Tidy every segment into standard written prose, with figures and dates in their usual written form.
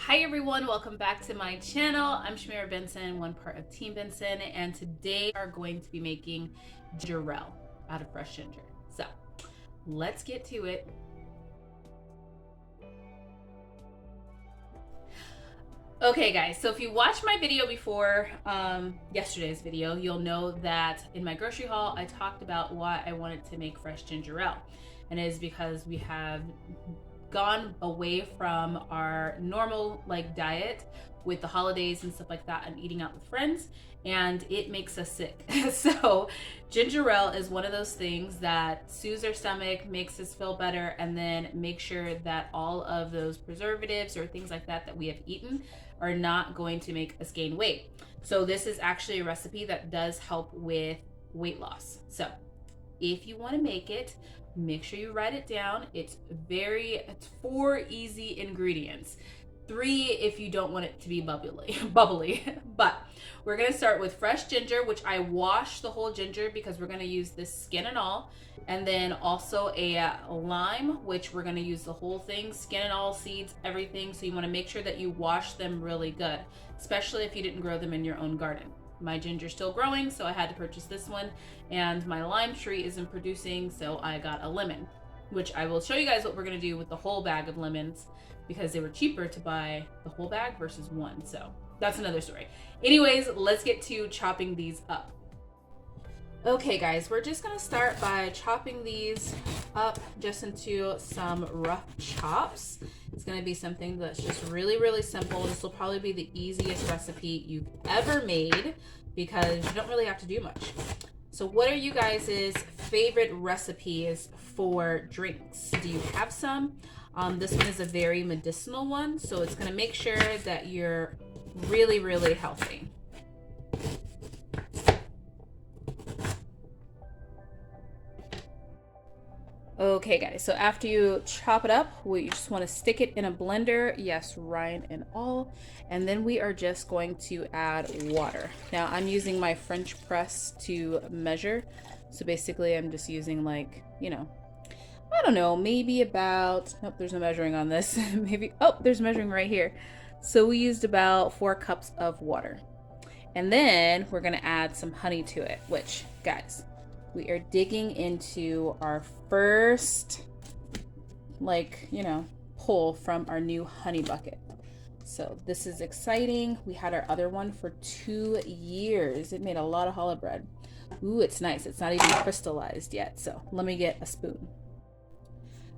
Hi everyone, welcome back to my channel. I'm Shamira Benson, one part of Team Benson, and today we are going to be making ginger ale out of fresh ginger. So let's get to it. Okay guys, so if you watched my video before, yesterday's video, you'll know that in my grocery haul, I talked about why I wanted to make fresh ginger ale. And it is because we have gone away from our normal diet with the holidays and stuff like that and eating out with friends, and it makes us sick. So ginger ale is one of those things that soothes our stomach, makes us feel better, and then make sure that all of those preservatives or things like that that we have eaten are not going to make us gain weight. So this is actually a recipe that does help with weight loss. So if you want to make it, make sure you write it down. It's 4 easy ingredients. 3 if you don't want it to be bubbly. But we're gonna start with fresh ginger, which I wash the whole ginger because we're gonna use this skin and all. And then also a lime, which we're gonna use the whole thing, skin and all, seeds, everything. So you wanna make sure that you wash them really good, especially if you didn't grow them in your own garden. My ginger's still growing, so I had to purchase this one, and my lime tree isn't producing, so I got a lemon, which I will show you guys what we're gonna do with the whole bag of lemons because they were cheaper to buy the whole bag versus one, so that's another story. Anyways, let's get to chopping these up. Okay guys, we're just gonna start by chopping these up just into some rough chops. It's gonna be something that's just really simple. This will probably be the easiest recipe you've ever made because you don't really have to do much. So what are you guys' favorite recipes for drinks? Do you have some? This one is a very medicinal one, so it's gonna make sure that you're really healthy. Okay guys, so after you chop it up, you just want to stick it in a blender, yes, rind and all, and then we are just going to add water. Now I'm using my French press to measure, so basically I'm just using I don't know, maybe about, nope, there's no measuring on this, maybe, oh, there's measuring right here. So we used about 4 cups of water. And then we're gonna add some honey to it, which, guys, we are digging into our first, pull from our new honey bucket. So this is exciting. We had our other one for 2 years. It made a lot of challah bread. Ooh, it's nice. It's not even crystallized yet. So let me get a spoon.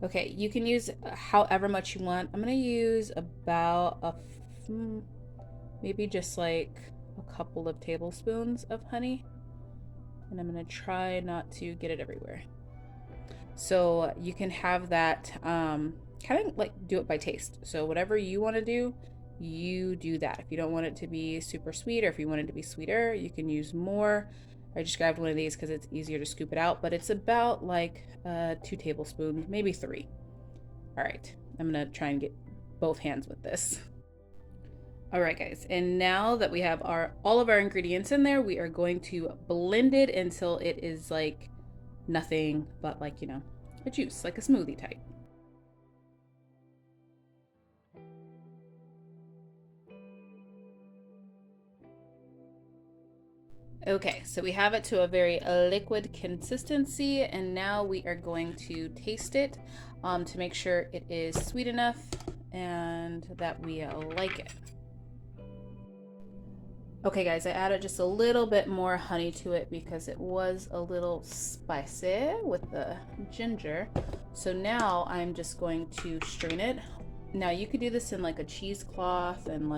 Okay, you can use however much you want. I'm gonna use about maybe just like a couple of tablespoons of honey. And I'm gonna try not to get it everywhere. So you can have that kind of do it by taste. So whatever you want to do, you do that. If you don't want it to be super sweet, or if you want it to be sweeter, you can use more. I just grabbed one of these because it's easier to scoop it out, but it's about 2 tablespoons, maybe 3. All right, I'm gonna try and get both hands with this. All right guys, and now that we have all of our ingredients in there, we are going to blend it until it is nothing but a juice, like a smoothie type. Okay, so we have it to a very liquid consistency, and now we are going to taste it to make sure it is sweet enough and that we like it. Okay guys, I added just a little bit more honey to it because it was a little spicy with the ginger. So now I'm just going to strain it. Now you could do this in a cheesecloth and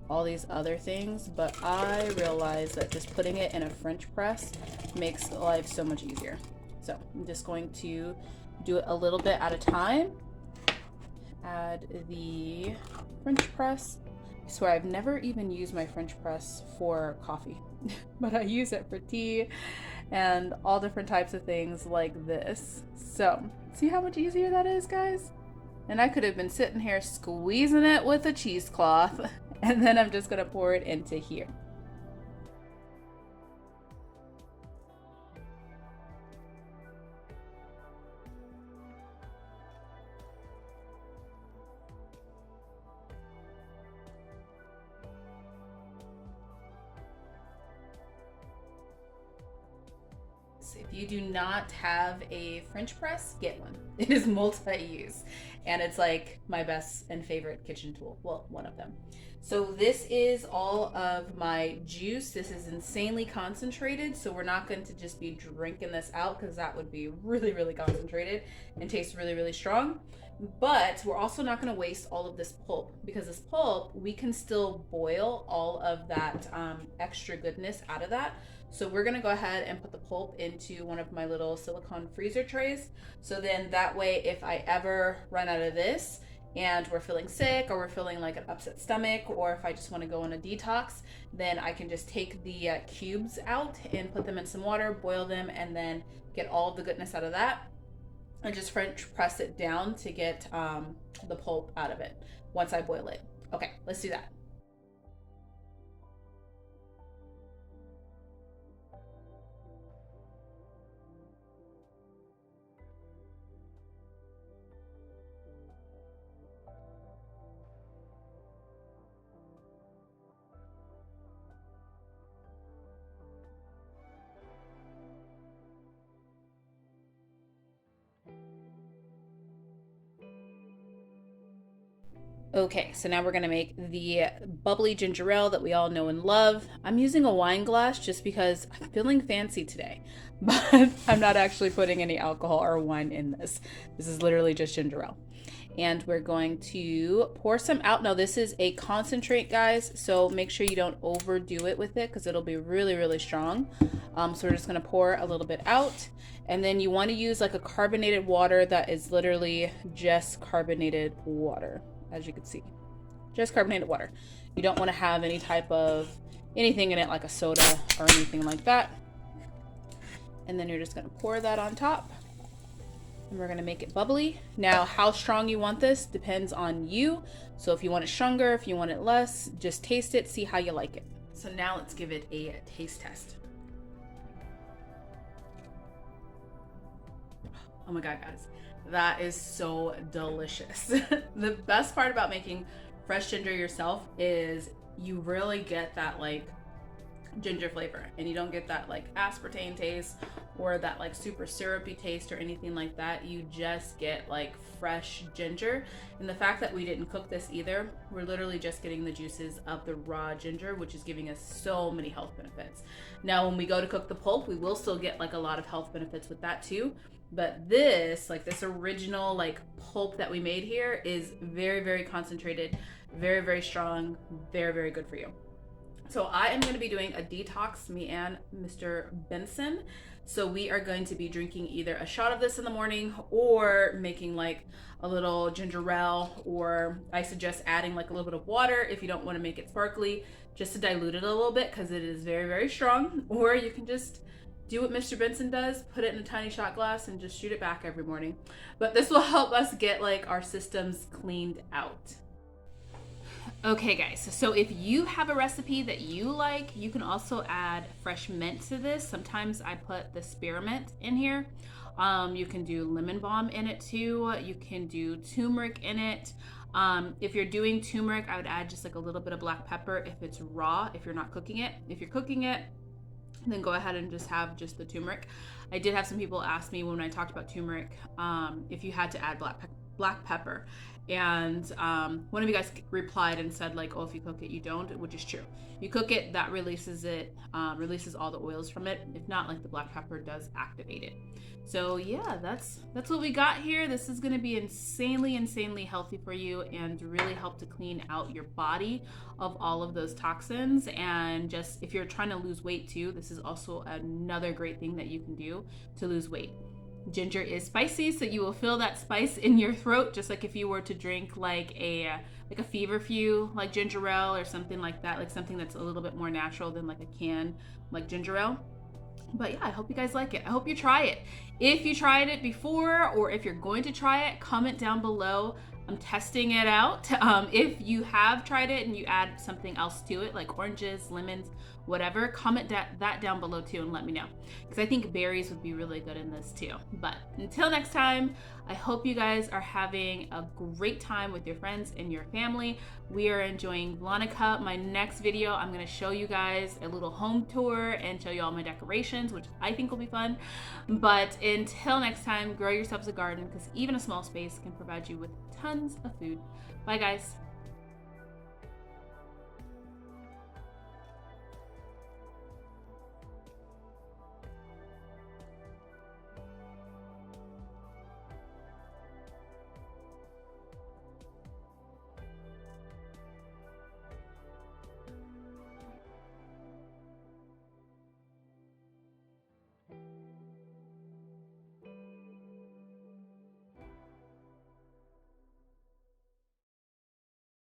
all these other things, but I realized that just putting it in a French press makes life so much easier. So I'm just going to do it a little bit at a time. Add the French press. I swear I've never even used my French press for coffee, but I use it for tea and all different types of things like this. So see how much easier that is, guys? And I could have been sitting here squeezing it with a cheesecloth, and then I'm just gonna pour it into here. multi-use. If you do not have a French press, get one. It is multi-use, and it's like my best and favorite kitchen tool. Well, one of them. So this is all of my juice. This is insanely concentrated, so we're not going to just be drinking this out because that would be really, really concentrated and taste really, really strong. But we're also not going to waste all of this pulp, because this pulp, we can still boil all of that extra goodness out of that. So we're going to go ahead and put the pulp into one of my little silicone freezer trays. So then that way, if I ever run out of this and we're feeling sick, or we're feeling like an upset stomach, or if I just want to go on a detox, then I can just take the cubes out and put them in some water, boil them, and then get all of the goodness out of that, and just French press it down to get the pulp out of it once I boil it. Okay, let's do that. Okay, so now we're gonna make the bubbly ginger ale that we all know and love. I'm using a wine glass just because I'm feeling fancy today, but I'm not actually putting any alcohol or wine in this. This is literally just ginger ale. And we're going to pour some out. Now this is a concentrate, guys, so make sure you don't overdo it with it because it'll be really, really strong. So we're just gonna pour a little bit out. And then you wanna use like a carbonated water that is literally just carbonated water. As you can see, just carbonated water. You don't want to have any type of anything in it like a soda or anything like that. And then you're just going to pour that on top, and we're going to make it bubbly. Now, how strong you want this depends on you. So if you want it stronger, if you want it less, just taste it, see how you like it. So now let's give it a taste test. Oh my God, guys. That is so delicious. The best part about making fresh ginger yourself is you really get that like ginger flavor, and you don't get that like aspartame taste or that like super syrupy taste or anything like that. You just get like fresh ginger. And the fact that we didn't cook this either, we're literally just getting the juices of the raw ginger, which is giving us so many health benefits. Now when we go to cook the pulp, we will still get like a lot of health benefits with that too. But this, like this original like pulp that we made here is very, very concentrated, very, very strong, very, very good for you. So I am going to be doing a detox, me and Mr. Benson. So we are going to be drinking either a shot of this in the morning or making like a little ginger ale, or I suggest adding like a little bit of water if you don't want to make it sparkly, just to dilute it a little bit because it is very, very strong. Or you can just do what Mr. Benson does, put it in a tiny shot glass and just shoot it back every morning. But this will help us get like our systems cleaned out. Okay guys, so if you have a recipe that you like, you can also add fresh mint to this. Sometimes I put the spearmint in here. You can do lemon balm in it too. You can do turmeric in it. If you're doing turmeric, I would add just like a little bit of black pepper if it's raw, if you're not cooking it. If you're cooking it, then go ahead and just have just the turmeric. I did have some people ask me when I talked about turmeric if you had to add black pepper, and one of you guys replied and said like, oh, if you cook it you don't, which is true. You cook it, that releases it, releases all the oils from it. If not, like the black pepper does activate it. So yeah, that's what we got here. This is going to be insanely healthy for you and really help to clean out your body of all of those toxins. And just if you're trying to lose weight too, this is also another great thing that you can do to lose weight. Ginger is spicy, so you will feel that spice in your throat, just like if you were to drink like a feverfew like ginger ale or something like that, like something that's a little bit more natural than like a can like ginger ale. But yeah, I hope you guys like it. I hope you try it. If you tried it before, or if you're going to try it, comment down below. I'm testing it out. If you have tried it and you add something else to it, like oranges, lemons, whatever, comment that down below too and let me know. Because I think berries would be really good in this too. But until next time, I hope you guys are having a great time with your friends and your family. We are enjoying VLOGNukka. My next video, I'm gonna show you guys a little home tour and show you all my decorations, which I think will be fun. But until next time, grow yourselves a garden, because even a small space can provide you with tons of food. Bye guys.